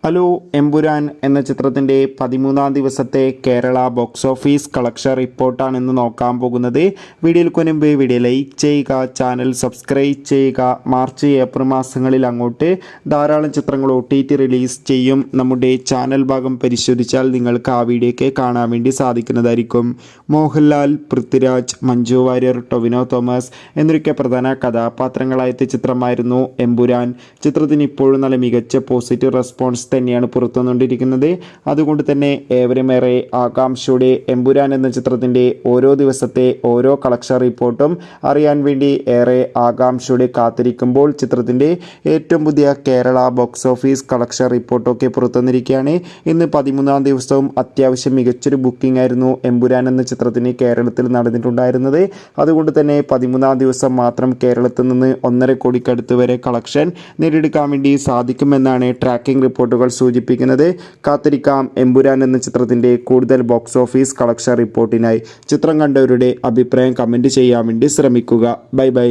Hello Empuraan എന്ന ചിത്രത്തിൻ്റെ 13-ാം ദിവസത്തെ കേരള ബോക്സ് ഓഫീസ് കളക്ഷൻ റിപ്പോർട്ടാണ് ഇന്ന് നോക്കാൻ പോകുന്നത്. വീഡിയോയ്ക്ക് മുൻപ് വീഡിയോ ലൈക്ക് ചെയ്യുക, ചാനൽ സബ്സ്ക്രൈബ് ചെയ്യുക. മാർച്ച് ഏപ്രിൽ മാസങ്ങളിൽ അങ്ങോട്ട് ധാരാളം ചിത്രങ്ങൾ OTT റിലീസ് ചെയ്യും. നമ്മുടെ ചാനൽ ഭാഗം പരിശോധിച്ചാൽ നിങ്ങൾക്ക് ആ വീഡിയോയ്ക്ക് കാണാൻ വേണ്ടി സാധിക്കുന്നതായിരിക്കും. മോഹൻലാൽ, പൃഥ്വിരാജ്, മഞ്ജു വാര്യർ, ടൊവിനോ തോമസ് എന്നൊക്കെ പ്രധാന കഥാപാത്രങ്ങളായ ചിത്രമായിരുന്നു എമ്പുരാൻ. ചിത്രത്തിന് ഇപ്പോഴും നല്ല മികച്ച പോസിറ്റീവ് റെസ്പോൺസ് തന്നെയാണ് പുറത്തുവന്നുകൊണ്ടിരിക്കുന്നത്. അതുകൊണ്ട് തന്നെ ഏവരുമേറെ ആകാംക്ഷയോടെ എമ്പുരാൻ എന്ന ചിത്രത്തിൻ്റെ ഓരോ ദിവസത്തെ ഓരോ കളക്ഷൻ റിപ്പോർട്ടും അറിയാൻ വേണ്ടി ഏറെ ആകാംക്ഷയോടെ കാത്തിരിക്കുമ്പോൾ ചിത്രത്തിൻ്റെ ഏറ്റവും പുതിയ കേരള ബോക്സ് ഓഫീസ് കളക്ഷൻ റിപ്പോർട്ടൊക്കെ പുറത്തുവന്നിരിക്കുകയാണ്. ഇന്ന് 13-ാം ദിവസവും അത്യാവശ്യം മികച്ചൊരു ബുക്കിംഗ് ആയിരുന്നു എമ്പുരാൻ എന്ന ചിത്രത്തിന് കേരളത്തിൽ നടന്നിട്ടുണ്ടായിരുന്നത്. അതുകൊണ്ട് തന്നെ 13-ാം ദിവസം മാത്രം കേരളത്തിൽ നിന്ന് 1.5 കോടിക്കടുത്ത് വരെ കളക്ഷൻ നേടിയെടുക്കാൻ വേണ്ടി സാധിക്കുമെന്നാണ് ട്രാക്കിംഗ് റിപ്പോർട്ടുകൾ സൂചിപ്പിക്കുന്നത്. കാത്തിരിക്കാം എമ്പുരാൻ എന്ന ചിത്രത്തിൻ്റെ കൂടുതൽ ബോക്സ് ഓഫീസ് കളക്ഷൻ റിപ്പോർട്ടിനായി. ചിത്രം കണ്ടവരുടെ അഭിപ്രായം കമൻറ്റ് ചെയ്യാൻ വേണ്ടി ശ്രമിക്കുക. Bye bye.